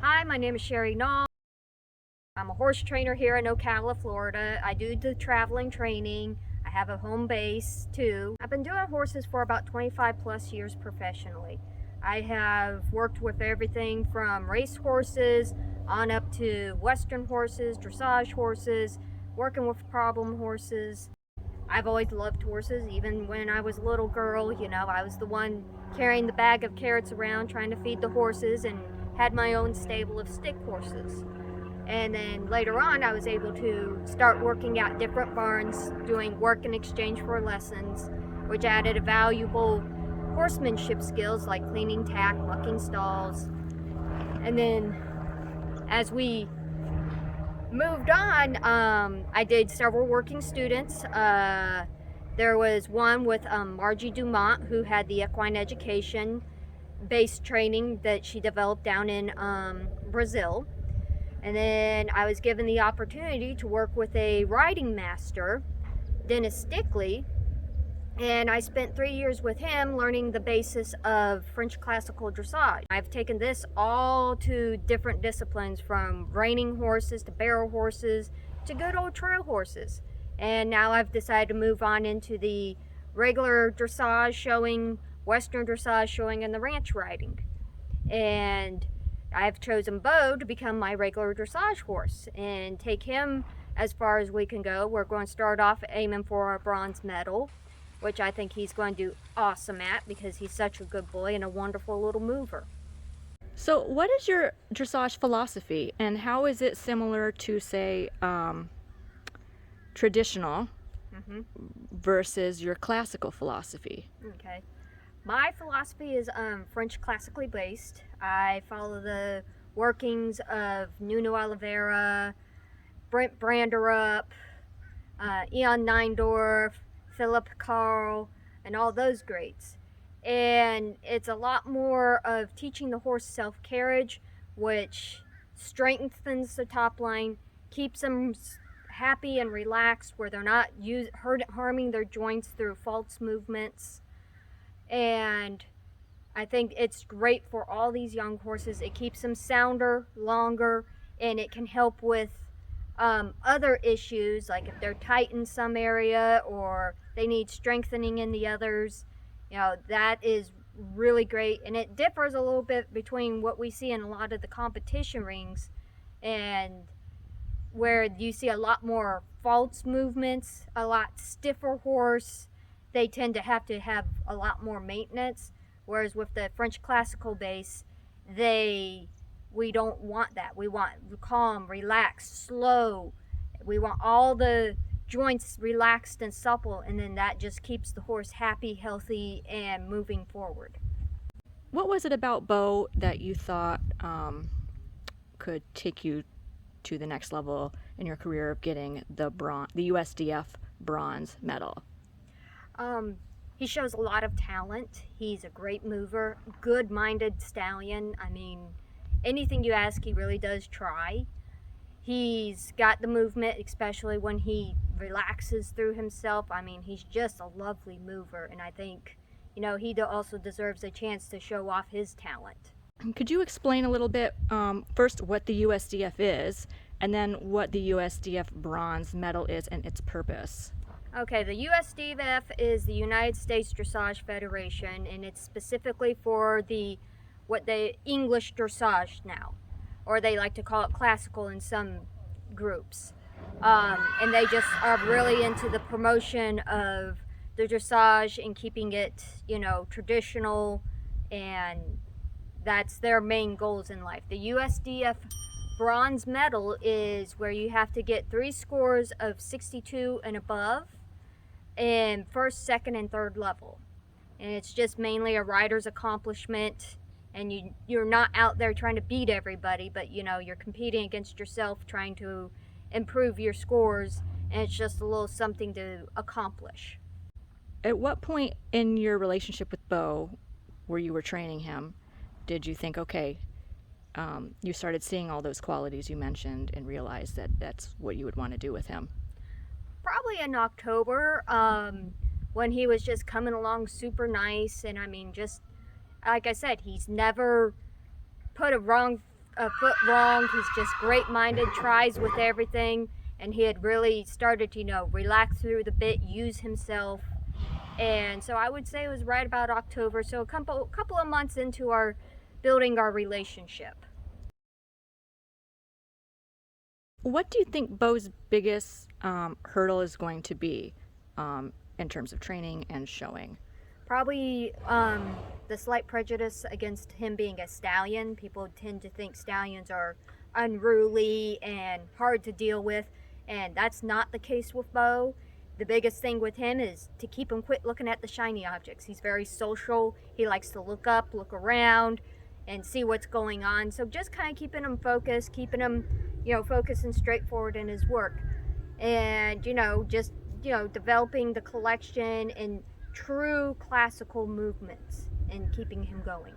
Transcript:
Hi, my name is Sheri Nall. I'm a horse trainer here in Ocala, Florida. I do the traveling training. I have a home base too. I've been doing horses for about 25 plus years professionally. I have worked with everything from race horses on up to Western horses, dressage horses, working with problem horses. I've always loved horses, even when I was a little girl. I was the one carrying the bag of carrots around trying to feed the horses and had my own stable of stick horses. And then later on, I was able to start working at different barns, doing work in exchange for lessons, which added a valuable horsemanship skills like cleaning tack, mucking stalls. And then as we moved on, I did several working students. There was one with Margie Dumont, who had the equine education based training that she developed down in Brazil. And then I was given the opportunity to work with a riding master, Dennis Stickley, and I spent 3 years with him learning the basis of French classical dressage. I've taken this all to different disciplines, from reining horses to barrel horses to good old trail horses. And now I've decided to move on into the regular dressage showing, Western dressage showing, and the ranch riding. And I've chosen Beau to become my regular dressage horse and take him as far as we can go. We're going to start off aiming for a bronze medal, which I think he's going to do awesome at because he's such a good boy and a wonderful little mover. So what is your dressage philosophy, and how is it similar to, say, traditional versus your classical philosophy? Okay. My philosophy is French classically based. I follow the workings of Nuno Oliveira, Brent Branderup, Eon Neindorf, Philip Carl, and all those greats. And it's a lot more of teaching the horse self-carriage, which strengthens the top line, keeps them happy and relaxed, where they're not harming their joints through false movements. And I think it's great for all these young horses. It keeps them sounder, longer, and it can help with other issues, like if they're tight in some area or they need strengthening in the others. That is really great. And it differs a little bit between what we see in a lot of the competition rings, and where you see a lot more false movements, a lot stiffer horse. They tend to have a lot more maintenance, whereas with the French classical base, we don't want that. We want calm, relaxed, slow. We want all the joints relaxed and supple, and then that just keeps the horse happy, healthy, and moving forward. What was it about Beau that you thought could take you to the next level in your career of getting the USDF bronze medal? He shows a lot of talent. He's a great mover, good-minded stallion. I mean, anything you ask, he really does try. He's got the movement, especially when he relaxes through himself. I mean, he's just a lovely mover, and I think, he also deserves a chance to show off his talent. Could you explain a little bit, first, what the USDF is, and then what the USDF bronze medal is and its purpose? Okay, the USDF is the United States Dressage Federation, and it's specifically for what the English dressage now, or they like to call it classical in some groups. And they just are really into the promotion of the dressage and keeping it, traditional, and that's their main goals in life. The USDF bronze medal is where you have to get 3 scores of 62 and above in first, second, and third level. And it's just mainly a rider's accomplishment, and you're not out there trying to beat everybody, but you're competing against yourself, trying to improve your scores, and it's just a little something to accomplish. At what point in your relationship with Beau, where you were training him, did you think, okay, you started seeing all those qualities you mentioned and realized that that's what you would want to do with him? Probably in October, when he was just coming along super nice. And I mean, just like I said, he's never put a wrong a foot wrong. He's just great-minded, tries with everything, and he had really started to, relax through the bit, use himself. And so I would say it was right about October, so a couple of months into our building our relationship. What do you think Beau's biggest hurdle is going to be in terms of training and showing? Probably the slight prejudice against him being a stallion. People tend to think stallions are unruly and hard to deal with, and that's not the case with Beau. The biggest thing with him is to keep him quit looking at the shiny objects. He's very social. He likes to look up, look around, and see what's going on. So just kind of keeping him focused, keeping him, focused and straightforward in his work. And, just, developing the collection and true classical movements and keeping him going.